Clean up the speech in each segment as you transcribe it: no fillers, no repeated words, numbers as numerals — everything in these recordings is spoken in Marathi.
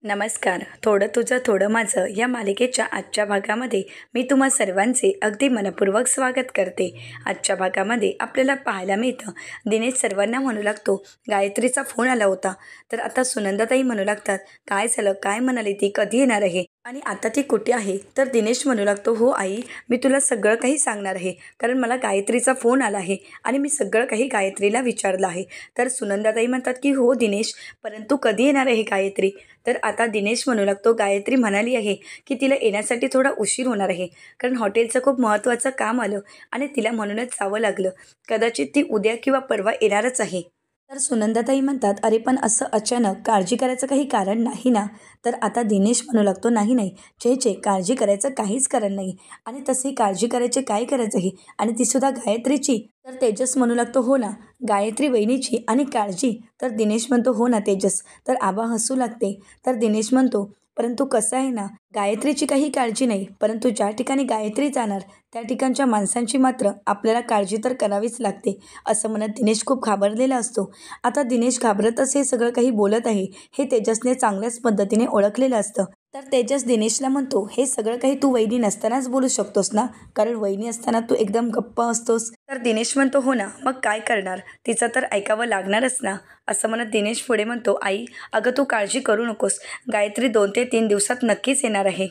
नमस्कार. थोडं तुझं थोडं माझं या मालिकेच्या आजच्या भागामध्ये मी तुम्हा सर्वांचे अगदी मनपूर्वक स्वागत करते. आजच्या भागामध्ये आपल्याला पाहायला मिळतं दिनेश सर्वांना म्हणू लागतो, गायत्रीचा फोन आला होता. तर आता सुनंदाताई म्हणू लागतात, काय झालं, काय म्हणाली ती, कधी येणार आहे आणि आता ती कुठे आहे. तर दिनेश म्हणू लागतो, हो आई, मी तुला सगळं काही सांगणार आहे, कारण मला गायत्रीचा फोन आला आहे आणि मी सगळं काही गायत्रीला विचारलं आहे. तर सुनंदाताई म्हणतात की हो दिनेश, परंतु कधी येणार आहे गायत्री. तर आता दिनेश म्हणू लागतो, गायत्री म्हणाली आहे की तिला येण्यासाठी थोडा उशीर होणार आहे, कारण हॉटेलचं खूप महत्त्वाचं काम आलं आणि तिला म्हणूनच जावं लागलं. कदाचित ती उद्या किंवा परवा येणारच आहे. तर सुनंदाताई म्हणतात, अरे पण असं अचानक काळजी करायचं काही कारण नाही ना. तर आता दिनेश म्हणू लागतो, नाही नाही, छे काळजी करायचं काहीच कारण नाही. आणि तशी काळजी करायची काय करायचं आहे, आणि ती सुद्धा गायत्रीची. तर तेजस म्हणू लागतो, हो ना, गायत्री वहिनीची आणि काळजी. तर दिनेश म्हणतो, हो ना तेजस. तर आबा हसू लागते. तर दिनेश म्हणतो, परंतु कसं आहे ना, गायत्रीची काही काळजी नाही, परंतु ज्या ठिकाणी गायत्री जाणार त्या ठिकाणच्या माणसांची मात्र आपल्याला काळजी तर करावीच लागते, असं म्हणत दिनेश खूप घाबरलेला असतो. आता दिनेश घाबरतच हे सगळं काही बोलत आहे हे तेजसने चांगल्याच पद्धतीने ओळखलेलं असतं. तर तेजस दिनेशला म्हणतो, हे सगळं काही तू वहिनी नसतानाच बोलू शकतोस ना, कारण वहिनी असताना तू एकदम गप्प असतोस. तर दिनेश म्हणतो, हो ना, मग काय करणार, तिचं तर ऐकावं लागणारच ना. असं म्हणत दिनेश पुढे म्हणतो, आई, अगं तू काळजी करू नकोस, गायत्री 2 ते 3 दिवसात नक्कीच येणार आहे.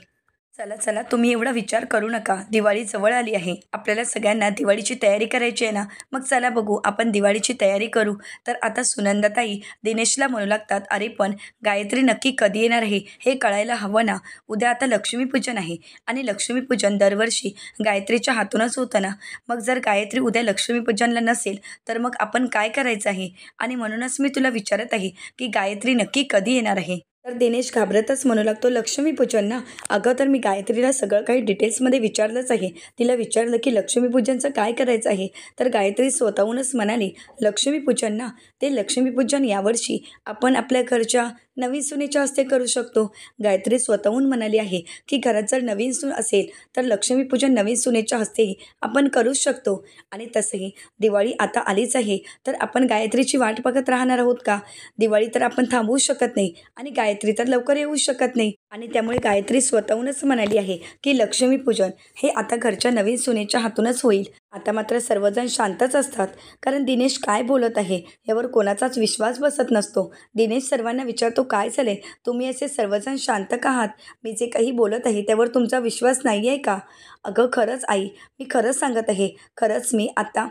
चला चला, तुम्ही एवढा विचार करू नका, दिवाळी जवळ आली आहे, आपल्याला सगळ्यांना दिवाळीची तयारी करायची आहे ना. मग चला बघू, आपण दिवाळीची तयारी करू. तर आता सुनंदाताई दिनेशला म्हणू लागतात, अरे पण गायत्री नक्की कधी येणार आहे हे कळायला हवं ना. उद्या आता लक्ष्मीपूजन आहे आणि लक्ष्मीपूजन दरवर्षी गायत्रीच्या हातूनच होतं ना. मग जर गायत्री उद्या लक्ष्मीपूजनला नसेल तर मग आपण काय करायचं आहे. आणि म्हणूनच मी तुला विचारत आहे की गायत्री नक्की कधी येणार आहे. तर दिनेश घाबरतच म्हणू लागतो, लक्ष्मीपूजन ना. अगं तर मी गायत्रीला सगळं काही डिटेल्समध्ये विचारलंच आहे. तिला विचारलं की लक्ष्मीपूजनचं काय करायचं आहे. तर गायत्री स्वतःहूनच म्हणाली, लक्ष्मीपूजन ना, ते लक्ष्मीपूजन यावर्षी आपण आपल्या घरच्या नवीन सुनेच्या हस्ते करू शकतो. गायत्री स्वतःहून म्हणाली आहे की घरात जर नवीन सून असेल तर लक्ष्मीपूजन नवीन सुनेच्या हस्तेही आपण करूच शकतो. आणि तसंही दिवाळी आता आलीच आहे, तर आपण गायत्रीची वाट बघत राहणार आहोत का. दिवाळी तर आपण थांबवू शकत नाही आणि गायत्री तर लवकर येऊ शकत नाही. आणि त्यामुळे गायत्री स्वतःहूनच म्हणाली आहे की लक्ष्मीपूजन हे आता घरच्या नवीन सुनेच्या हातूनच होईल. आता मात्र सर्वजण शांतच असतात, कारण दिनेश काय बोलत आहे यावर कोणाचाच विश्वास बसत नसतो. दिनेश सर्वांना विचारतो, काय झाले, तुम्ही असे सर्वजण शांत का आहात, मी जे काही बोलत आहे त्यावर तुमचा विश्वास नाही आहे का. अगं खरंच आई, मी खरंच सांगत आहे, खरंच मी आता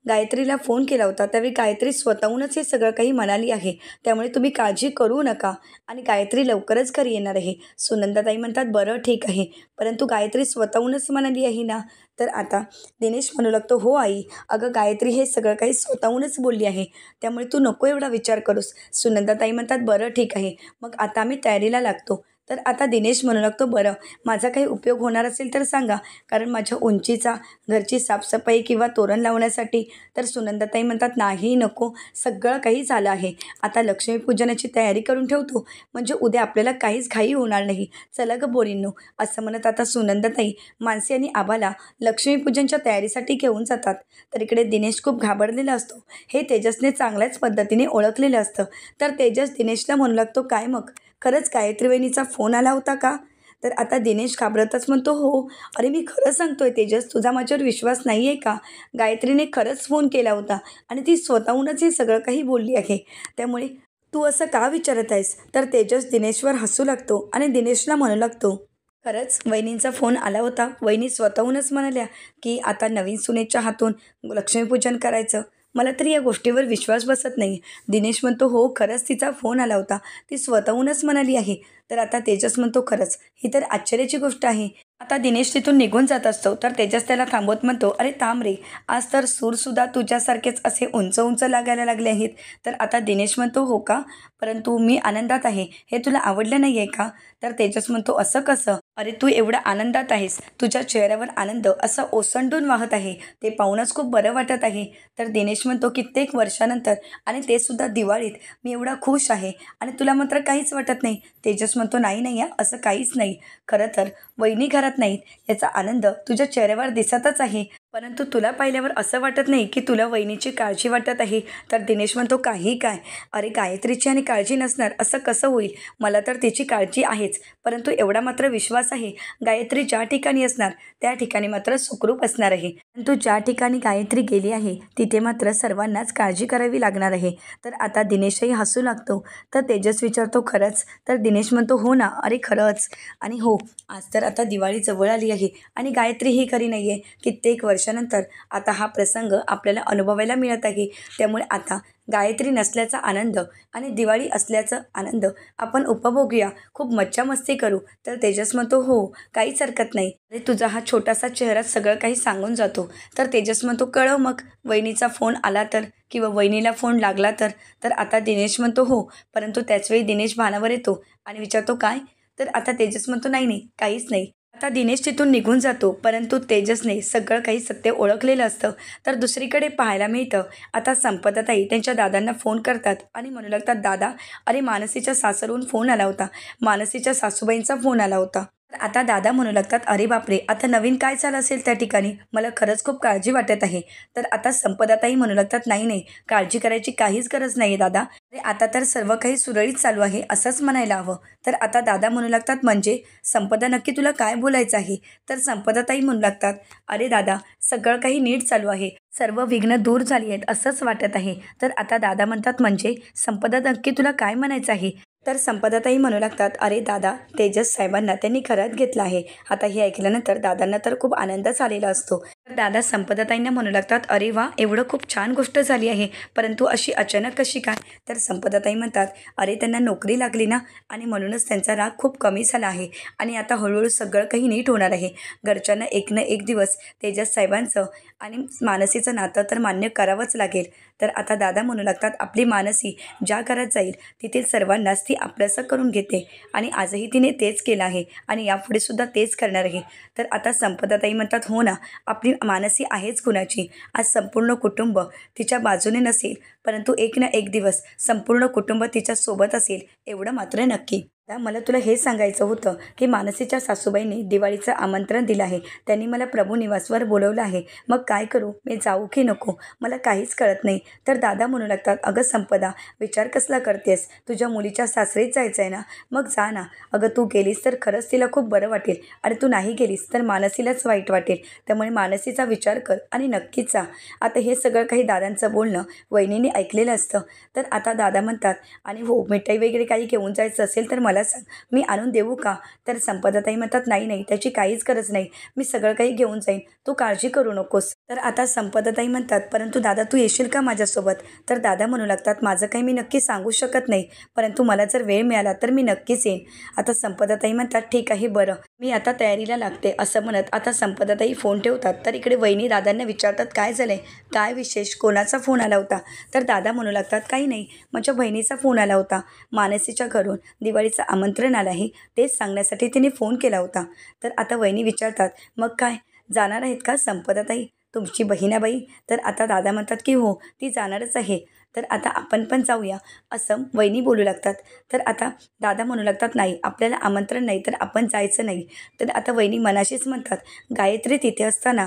गायत्रीला फोन केला होता त्यावेळी गायत्री स्वतःहूनच हे सगळं काही म्हणाली आहे. त्यामुळे तुम्ही काळजी करू नका आणि गायत्री लवकरच घरी येणार आहे. सुनंदाताई म्हणतात, बरं ठीक आहे, परंतु गायत्री स्वतःहूनच म्हणाली आहे ना. तर आता दिनेश म्हणू लागतो, हो आई, अगं गायत्री हे सगळं काही स्वतःहूनच बोलली आहे, त्यामुळे तू नको एवढा विचार करूस. सुनंदाताई म्हणतात, बरं ठीक आहे, मग आता मी तयारीला लागतो. तर आता दिनेश म्हणू लागतो, बरं, माझा काही उपयोग होणार असेल तर सांगा, कारण माझ्या उंचीचा घरची साफसफाई किंवा तोरण लावण्यासाठी. तर सुनंदाताई म्हणतात, नाही नको, सगळं काही झालं आहे, आता लक्ष्मीपूजनाची तयारी करून ठेवतो, म्हणजे उद्या आपल्याला काहीच घाई होणार नाही. चला गं बोरींनो. असं म्हणत आता सुनंदाताई मानसी आणि आबाला लक्ष्मीपूजनच्या तयारीसाठी घेऊन जातात. तर इकडे दिनेश खूप घाबरलेला असतो, हे तेजसने चांगल्याच पद्धतीने ओळखलेलं असतं. तर तेजस दिनेशला म्हणू लागतो, काय मग खरंच गायत्री वहिनीचा फोन आला होता का. तर आता दिनेश घाबरतच म्हणतो, हो, अरे मी खरं सांगतोय तेजस, तुझा माझ्यावर विश्वास नाही आहे का. गायत्रीने खरंच फोन केला होता आणि ती स्वतःहूनच हे सगळं काही बोलली आहे, त्यामुळे तू असं का विचारत आहेस. तर तेजस दिनेशवर हसू लागतो आणि दिनेशला म्हणू लागतो, खरंच वहिनींचा फोन आला होता, वहिनी स्वतःहूनच म्हणाल्या की आता नवीन सुनेच्या हातून लक्ष्मीपूजन करायचं. मला तरी या गोष्टीवर विश्वास बसत नाही. दिनेश म्हणतो, हो खरंच तिचा फोन आला होता, ती स्वतःहूनच म्हणाली आहे. तर आता तेजस म्हणतो, खरंच ही तर आश्चर्याची गोष्ट आहे. आता दिनेश तिथून निघून जात असतो, तर तेजस त्याला थांबवत म्हणतो, अरे थांब रे, आज तर सूरसुद्धा तुझ्यासारखेच असे उंच उंच लागायला लागले आहेत. तर आता दिनेश म्हणतो, हो का, परंतु मी आनंदात आहे, हे तुला आवडलं नाही आहे का. तर तेजस म्हणतो, असं कसं, अरे तू एवढा आनंदात आहेस, तुझ्या चेहऱ्यावर आनंद असा ओसंडून वाहत आहे, ते पाहूनच खूप बरं वाटत आहे. तर दिनेश म्हणतो, कित्येक वर्षानंतर आणि ते सुद्धा दिवाळीत मी एवढा खुश आहे आणि तुला मात्र काहीच वाटत नाही. तेजस म्हणतो, नाही नाही, असं काहीच नाही, खरं तर वहिनी घरात नाहीत याचा आनंद तुझ्या चेहऱ्यावर दिसतच आहे. परंतु तुला पाहिल्यावर असं वाटत नाही की तुला वहिनीची काळजी वाटत आहे. तर दिनेश म्हणतो, काही काय? अरे गायत्रीची आणि काळजी नसणार असं कसं होईल? मला तर तिची काळजी आहेच. परंतु एवढा मात्र विश्वास आहे, गायत्री ज्या ठिकाणी असणार त्या ठिकाणी मात्र सुखरूप असणार आहे. परंतु ज्या ठिकाणी गायत्री गेली आहे तिथे मात्र सर्वांनाच काळजी करावी लागणार आहे. तर आता दिनेशही हसू लागतो. तर तेजस विचारतो, खरंच? तर दिनेश म्हणतो, हो ना, अरे खरंच. आणि हो, आज तर आता दिवाळी जवळ आली आहे आणि गायत्री ही खरी नाही आहे. कित्येक वर्षानंतर आता हा प्रसंग आपल्याला अनुभवायला मिळत आहे. त्यामुळे आता गायत्री नसल्याचा आनंद आणि दिवाळी असल्याचा आनंद आपण उपभोगूया, खूप मज्जा मस्ती करू. तर तेजस म्हणतो, हो, काहीच हरकत नाही. अरे तुझा हा छोटासा चेहरा सगळं काही सांगून जातो. तर तेजस म्हणतो, कळव मग, वहिनीचा फोन आला तर, किंवा वहिनीला फोन लागला तर. तर आता दिनेश म्हणतो, हो. परंतु त्याचवेळी दिनेश भानावर येतो आणि विचारतो, काय? तर आता तेजस म्हणतो, नाही नाही, काहीच नाही. आता दिनेश तिथून निघून जातो. परंतु तेजसने सगळं काही सत्य ओळखलेलं असतं. तर दुसरीकडे पाहायला मिळतं, आता संपदाताई त्यांच्या दादांना फोन करतात आणि म्हणू लागतात, दादा, अरे मानसीच्या सासरहून फोन आला होता, मानसीच्या सासूबाईंचा फोन आला होता. तर आता दादा म्हणू लागतात, अरे बापरे, आता नवीन काय झालं असेल त्या ठिकाणी? मला खरंच खूप काळजी वाटत आहे. तर आता संपदाताई म्हणू लागतात, नाही नाही, काळजी करायची काहीच गरज नाही दादा. अरे आता तर सर्व काही सुरळीत चालू आहे असंच म्हणायला हवं. तर आता दादा म्हणू लागतात, म्हणजे संपदा, नक्की तुला काय बोलायचं आहे? तर संपदाताई म्हणू लागतात, अरे दादा, सगळं काही नीट चालू आहे, सर्व विघ्न दूर झाली आहेत असंच वाटत आहे. तर आता दादा म्हणतात, म्हणजे संपदा, नक्की तुला काय म्हणायचं आहे? तर संपदाताई म्हणू लागतात, अरे दादा, तेजस साहेबांना त्यांनी घरात घेतलं आहे. आता हे ऐकल्यानंतर दादांना तर खूप आनंद झालेला असतो. तर दादा संपदाताईंना म्हणू लागतात, अरे वा, एवढं खूप छान गोष्ट झाली आहे, परंतु अशी अचानक कशी काय? तर संपदाताई म्हणतात, अरे त्यांना नोकरी लागली ना, आणि म्हणूनच त्यांचा राग खूप कमी झाला आहे आणि आता हळूहळू सगळं काही नीट होणार आहे. घरच्यांना एक ना एक दिवस तेजस साहेबांचं आणि मानसीचं नातं तर मान्य करावंच लागेल. तर आता दादा म्हणू लागतात, आपली मानसी ज्या घरात जाईल तिथे सर्वांनाच ती आपलंसं करून घेते आणि आजही तिने तेच केलं आहे आणि यापुढे सुद्धा तेच करणार आहे. तर आता संपदाताई म्हणतात, हो ना, आपली मानसी आहेच कुणाची. आज संपूर्ण कुटुंब तिच्या बाजूने नसेल, परंतु एक ना एक दिवस संपूर्ण कुटुंब तिच्या सोबत असेल, एवढं मात्र नक्की. आता मला तुला हे सांगायचं होतं की मानसीच्या सासूबाईंनी दिवाळीचं आमंत्रण दिलं आहे, त्यांनी मला प्रभू निवासवर बोलवलं आहे. मग काय करू, मी जाऊ की नको, मला काहीच कळत नाही. तर दादा म्हणू लागतात, अगं संपदा, विचार कसला करतेस? तुझ्या मुलीच्या सासरीच जायचं आहे ना, मग जा ना. अगं तू गेलीस तर खरंच तिला खूप बरं वाटेल आणि तू नाही गेलीस तर मानसीलाच वाईट वाटेल. त्यामुळे मानसीचा विचार कर आणि नक्कीच जा. आता हे सगळं काही दादांचं बोलणं वहिनीने ऐकलेलं असतं. तर आता दादा म्हणतात, आणि हो, मिठाई वगैरे काही घेऊन जायचं असेल तर मला सांग, मी आणून देऊ का? तर संपदाताई म्हणतात, नाही नाही, त्याची काहीच गरज नाही, मी सगळं काही घेऊन जाईन, तू काळजी करू नकोस. तर आता संपदाताई म्हणतात, परंतु दादा तू येशील का माझ्यासोबत? तर दादा म्हणू लागतात, माझं काही मी नक्की सांगू शकत नाही, परंतु मला जर वेळ मिळाला तर मी नक्कीच येईन. आता संपदाताई म्हणतात, ठीक आहे, बरं, मी आता तयारीला लागते. असं म्हणत आता संपदाताई फोन ठेवतात. तर इकडे वहिनी दादांना विचारतात, काय झालंय, काय विशेष, कोणाचा फोन आला होता? तर दादा म्हणू लागतात, काही नाही, माझ्या बहिणीचा फोन आला होता, मानसीच्या घरून दिवाळीचं आमंत्रण आलं आहे, तेच सांगण्यासाठी तिने फोन केला होता. तर आता वहिनी विचारतात, मग काय, जाणार आहेत का संपदाताई, तुमची बहिणाबाई? तर आता दादा म्हणतात की हो, ती जाणारच आहे. तर आता आपण पण जाऊया, असं वहिनी बोलू लागतात. तर आता दादा म्हणू लागतात, नाही, आपल्याला आमंत्रण नाही तर आपण जायचं नाही. तर आता वहिनी मनाशीच म्हणतात, गायत्री तिथे असताना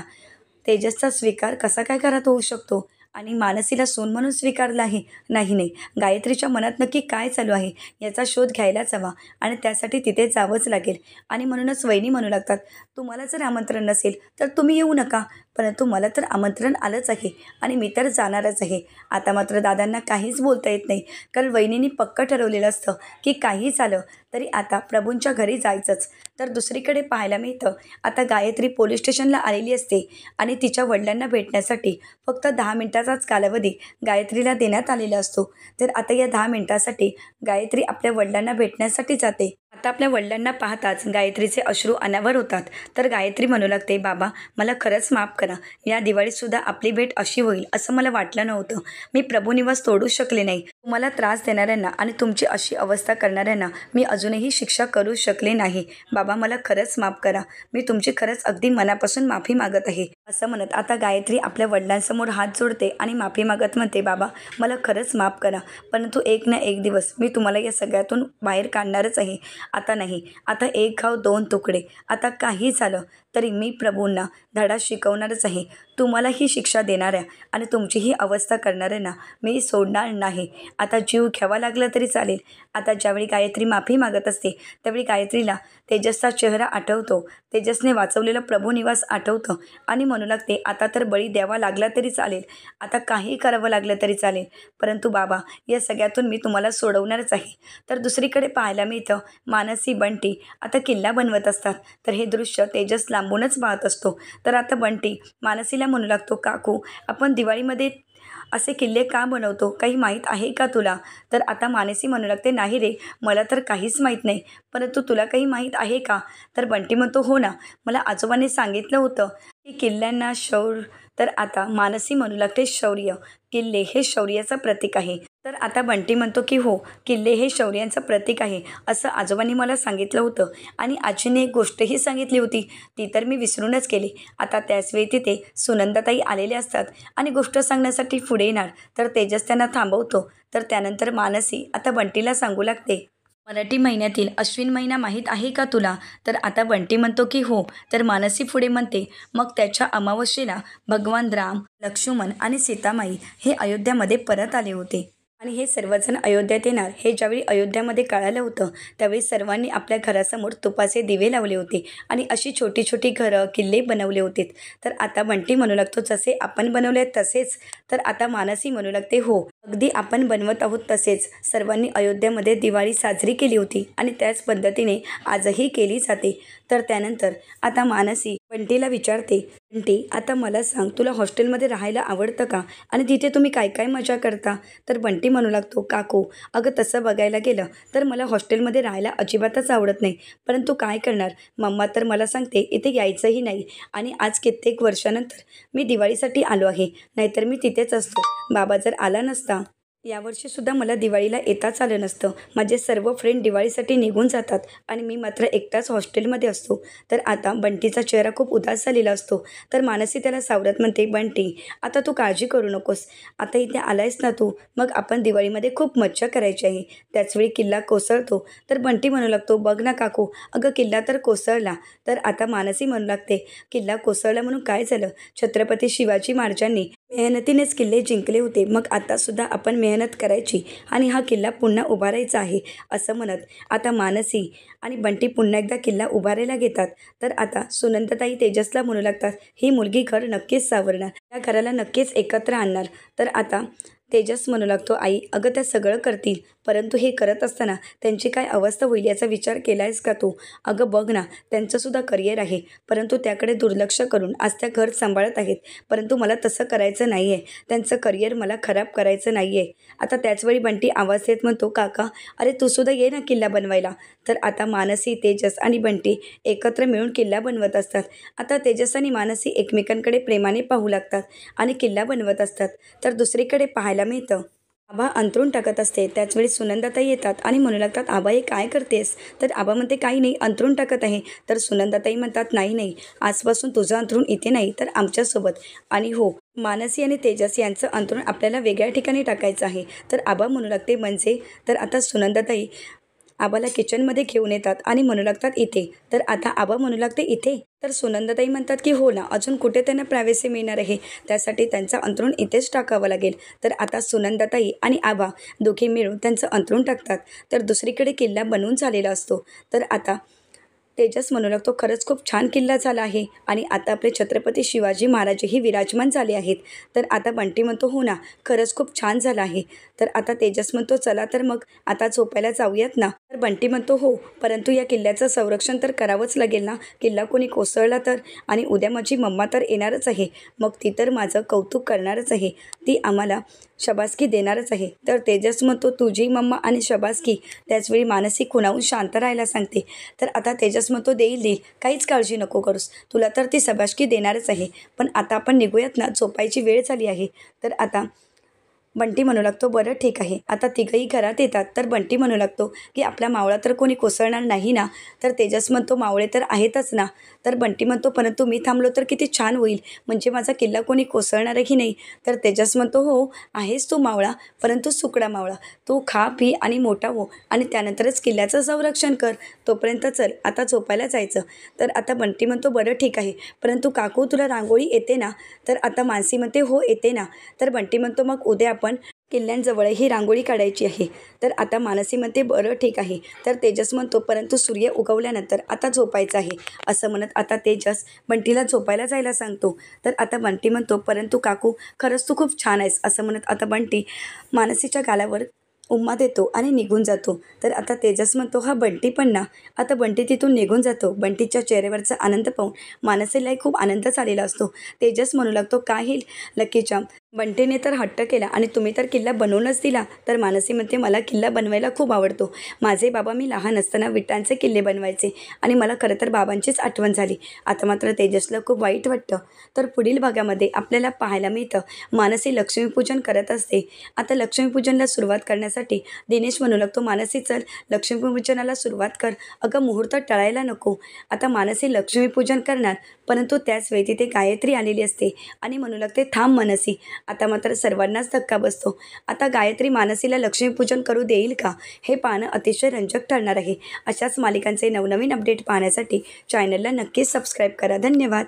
तेजसचा स्वीकार कसा काय घरात होऊ शकतो आणि मानसीला सून म्हणून स्वीकारला आहे? नाही नाही, गायत्रीच्या मनात नक्की काय चालू आहे याचा शोध घ्यायलाच हवा आणि त्यासाठी तिथे जावंच लागेल. आणि म्हणूनच वहिनी म्हणू लागतात, तुम्हाला जर आमंत्रण नसेल तर तुम्ही येऊ नका, परंतु मला तर आमंत्रण आलंच आहे आणि मी तर जाणारच आहे. आता मात्र दादांना काहीच बोलता येत नाही, कारण वहिनींनी पक्क ठरवलेलं असतं की काही झालं तरी आता प्रभूंच्या घरी जायचंच. तर दुसरीकडे पाहायला मिळतं, आता गायत्री पोलीस स्टेशनला आलेली असते आणि तिच्या वडिलांना भेटण्यासाठी फक्त 10 मिनिटाचाच कालावधी गायत्रीला देण्यात आलेला असतो. तर आता या 10 मिनिटासाठी गायत्री आपल्या वडिलांना भेटण्यासाठी जाते. आता आपल्या वडिलांना पाहताच गायत्रीचे अश्रू अनावर होतात. तर गायत्री म्हणू लागते, बाबा, मला खरंच माफ करा, या दिवाळीतसुद्धा आपली भेट अशी होईल असं मला वाटलं नव्हतं. मी प्रभूनिवास तोडू शकले नाही, तुम्हाला त्रास देणाऱ्यांना आणि तुमची अशी अवस्था करणाऱ्यांना मी अजूनही शिक्षा करू शकले नाही. बाबा, मला खरंच माफ करा, मी तुमची खरंच अगदी मनापासून माफी मागत आहे. असं म्हणत आता गायत्री आपल्या वडिलांसमोर हात जोडते आणि माफी मागत म्हणते, बाबा, मला खरंच माफ करा, परंतु एक ना एक दिवस मी तुम्हाला या सगळ्यातून बाहेर काढणारच आहे. आता नाही, आता एक घाव दोन तुकडे, आता काही झालं तरी मी प्रभूंना धडा शिकवणारच आहे. तुम्हाला ही शिक्षा देणाऱ्या आणि तुमची ही अवस्था करणाऱ्यांना मी सोडणार नाही. आता जीव घ्यावा लागला तरी चालेल. आता ज्यावेळी गायत्री माफी मागत असते त्यावेळी गायत्रीला तेजसचा चेहरा आठवतो. तेजसने वाचवलेलं प्रभुनिवास आठवतं आणि म्हणू लागते, आता तर बळी द्यावा लागला तरी चालेल, आता काही करावं लागलं तरी चालेल, परंतु बाबा या सगळ्यातून मी तुम्हाला सोडवणारच आहे. तर दुसरीकडे पाहायला मिळतं मानसी बंटी आता किल्ला बनवत असतात. तर हे दृश्य तेजस लांबूनच पाहत असतो. तर आता बंटी मानसीला म्हणू लागतो, काकू आपण दिवाळीमध्ये असे किल्ले का बनवतो, काही माहीत आहे का तुला? तर आता मानसी म्हणू लागते, नाही रे, मला तर काहीच माहीत नाही, परंतु तुला काही माहीत आहे का? तर बंटी म्हणतो, हो ना, मला आजोबांनी सांगितलं होतं की किल्ल्यांना शौर्य. तर आता मानसी म्हणू लागते, शौर्य, किल्ले हे शौर्याचं प्रतीक आहे. तर आता बंटी म्हणतो की हो, किल्ले हे शौर्याचं प्रतीक आहे असं आजोबांनी मला सांगितलं होतं आणि आजीने एक गोष्टही सांगितली होती, ती तर मी विसरूनच गेले. आता त्याचवेळी तिथे सुनंदाताई आलेले असतात आणि गोष्ट सांगण्यासाठी पुढे येणार. तर तेजस त्यांना थांबवतो. तर त्यानंतर मानसी आता बंटीला सांगू लागते, मराठी महिन्यातील अश्विन महिना माहीत आहे का तुला? तर आता बंटी म्हणतो की हो. तर मानसी पुढे म्हणते, मग त्याच्या अमावस्येला भगवान राम, लक्ष्मण आणि सीतामाई हे अयोध्यामध्ये परत आले होते आणि हे सर्वजण अयोध्यात येणार हे ज्यावेळी अयोध्यामध्ये कळालं होतं त्यावेळी सर्वांनी आपल्या घरासमोर तुपाचे दिवे लावले होते आणि अशी छोटी छोटी घरं किल्ले बनवले होते. तर आता बंटी म्हणू लागतो, जसे आपण बनवले तसेच? तर आता मानसी म्हणू लागते, हो, अगदी आपण बनवत आहोत तसेच. सर्वांनी अयोध्यामध्ये दिवाळी साजरी केली होती आणि त्याच पद्धतीने आजही केली जाते. तर त्यानंतर आता मानसी बंटीला विचारते, बंटी आता मला सांग, तुला हॉस्टेलमध्ये राहायला आवडतं का आणि तिथे तुम्ही काय काय मजा करता? तर बंटी म्हणू लागतो, काकू अगं तसं बघायला गेलं तर मला हॉस्टेलमध्ये राहायला अजिबातच आवडत नाही, परंतु काय करणार, मम्मा तर मला सांगते इथे यायचंही नाही आणि आज कित्येक वर्षानंतर मी दिवाळीसाठी आलो आहे, नाहीतर मी तिथेच असतो. बाबा जर आला नसता यावर्षीसुद्धा मला दिवाळीला येताच आलं नसतं. माझे सर्व फ्रेंड दिवाळीसाठी निघून जातात आणि मी मात्र एकटाच हॉस्टेलमध्ये असतो. तर आता बंटीचा चेहरा खूप उदास झालेला असतो. तर मानसी त्याला सावरत म्हणते, बंटी आता तू काळजी करू नकोस, आता इथे आलायस ना तू, मग आपण दिवाळीमध्ये खूप मज्जा करायची आहे. त्याचवेळी किल्ला कोसळतो. तर बंटी म्हणू लागतो, बघ ना काकू, अगं किल्ला तर कोसळला. तर आता मानसी म्हणू लागते, किल्ला कोसळला म्हणून काय झालं, छत्रपती शिवाजी महाराजांनी मेहनतीनेच किल्ले जिंकले होते, मग आतासुद्धा आपण मेहनत करायची आणि हा किल्ला पुन्हा उभारायचा आहे असं म्हणत आता मानसी आणि बंटी पुन्हा एकदा किल्ला उभारायला घेतात. तर आता सुनंदाताई तेजसला म्हणू लागतात, ही मुलगी घर नक्कीच सावरणार, त्या घराला नक्कीच एकत्र आणणार. तर आता तेजस म्हणू लागतो, आई अगं त्या सगळं करतील, परंतु हे करत असताना त्यांची काय अवस्था होईल याचा विचार केला आहेस का तू? अगं बघ ना, त्यांचंसुद्धा करिअर आहे, परंतु त्याकडे दुर्लक्ष करून आज त्या घर सांभाळत आहेत, परंतु मला तसं करायचं नाही आहे, त्यांचं करिअर मला खराब करायचं नाही आहे. आता त्याचवेळी बंटी आवाज देत म्हणतो, काका अरे तूसुद्धा ये ना किल्ला बनवायला. तर आता मानसी, तेजस आणि बंटी एकत्र मिळून किल्ला बनवत असतात. आता तेजस आणि मानसी एकमेकांकडे प्रेमाने पाहू लागतात आणि किल्ला बनवत असतात. तर दुसरीकडे पाहायला मिळतं आबा अंथरूण टाकत असते. त्याचवेळी सुनंदाताई येतात आणि म्हणू लागतात, आबा हे काय करतेस? तर आबा म्हणते, काही नाही, अंथरूण टाकत आहे. तर सुनंदाताई म्हणतात, नाही नाही, आजपासून तुझं अंथरूण इथे नाही तर आमच्यासोबत, आणि हो, मानसी आणि तेजस यांचं अंथरूण आपल्याला वेगळ्या ठिकाणी टाकायचं आहे. तर आबा म्हणू लागते, म्हणजे? तर आता सुनंदाताई आबाला किचनमध्ये घेऊन येतात आणि म्हणू लागतात, इथे. तर आता आबा म्हणू लागते, इथे? तर सुनंदाताई म्हणतात की हो ना, अजून कुठे त्यांना प्रायव्हसी मिळणार आहे, त्यासाठी त्यांचं अंथरूण इथेच टाकावं लागेल. तर आता सुनंदाताई आणि आबा दोघे मिळून त्यांचं अंथरूण टाकतात. तर दुसरीकडे किल्ला बनवून झालेला असतो. तर आता तेजस म्हणू लागतो, खरंच खूप छान किल्ला झाला आहे आणि आता आपले छत्रपती शिवाजी महाराजही विराजमान झाले आहेत. तर आता बंटी म्हणतो, हो ना, खरंच खूप छान झालं आहे. तर आता तेजस म्हणतो, चला तर मग आता झोपायला जाऊयात ना. तर बंटी म्हणतो, हो, परंतु या किल्ल्याचं संरक्षण तर करावंच लागेल ना, किल्ला कोणी कोसळला तर, आणि उद्या माझी मम्मा तर येणारच आहे, मग ती तर माझं कौतुक करणारच आहे, ती आम्हाला शबासकी देणारच आहे. तर तेजस म्हणतो, तुझी मम्मा आणि शबासकी? त्याचवेळी मानसी खुणावून शांत राहायला सांगते. तर आता तेजस म्हणतो, देईल, काहीच काळजी नको करूस, तुला तर ती शबासकी देणारच आहे, पण आता आपण निघूयात ना, झोपायची वेळ झाली आहे. तर आता बंटी म्हणू लागतो, बरं ठीक आहे. आता तिघंही घरात येतात. तर बंटी म्हणू लागतो की आपला मावळा तर कोणी कोसळणार नाही ना. तर तेजस म्हणतो, मावळे तर आहेतच ना. तर बंटी म्हणतो, परंतु मी थांबलो तर किती छान होईल, म्हणजे माझा किल्ला कोणी कोसळणारही नाही. तर तेजस म्हणतो, हो आहेस तू मावळा, परंतु सुकडा मावळा. तू खा पी आणि मोठा हो आणि त्यानंतरच किल्ल्याचं संरक्षण कर. तोपर्यंत चल आता झोपायला जायचं. तर आता बंटी म्हणतो, बरं ठीक आहे, परंतु काकू तुला रांगोळी येते ना. तर आता मानसी म्हणते, हो येते ना. तर बंटी म्हणतो, मग उद्या आपण किल्ल्यांजवळ ही रांगोळी काढायची आहे. तर आता मानसी म्हणते, बरं ठीक आहे. तर तेजस म्हणतो, परंतु सूर्य उगवल्यानंतर आता झोपायचं आहे. असं म्हणत आता तेजस बंटीला झोपायला जायला सांगतो. तर आता बंटी म्हणतो, परंतु काकू खरंच तू खूप छान आहेस. असं म्हणत आता बंटी मानसीच्या गालावर उम्मा देतो आणि निघून जातो. तर आता तेजस म्हणतो, हा बंटी पण ना. आता बंटी तिथून निघून जातो. बंटीच्या चेहऱ्यावरचा आनंद पाहून मानसीलाही खूप आनंद झालेला असतो. तेजस म्हणू लागतो, काही लकीच्या बंटीने तर हट्ट केला आणि तुम्ही तर किल्ला बनवूनच दिला. तर मानसी म्हणते, मला किल्ला बनवायला खूप आवडतो. माझे बाबा मी लहान असताना विटांचे किल्ले बनवायचे आणि मला खरं तर बाबांचीच आठवण झाली. आता मात्र तेजसला खूप वाईट वाटतं. तर पुढील भागामध्ये आपल्याला पाहायला मिळतं, मानसी लक्ष्मीपूजन करत असते. आता लक्ष्मीपूजनला सुरुवात करण्यासाठी दिनेश म्हणू लागतो, मानसी चल लक्ष्मीपूजनाला सुरुवात कर. अगं मुहूर्त टळायला नको. आता मानसी लक्ष्मीपूजन करणार, परंतु त्याच वेळी तिथे गायत्री आलेली असते आणि म्हणू लागते, थांब मानसी. आता मात्र सर्वांनाच धक्का बसतो. आता गायत्री मानसीला लक्ष्मीपूजन करू देईल का, हे पाहणं अतिशय रंजक ठरणार आहे. अशाच मालिकांचे नवनवीन अपडेट पाहण्यासाठी चॅनलला नक्कीच सबस्क्राईब करा. धन्यवाद.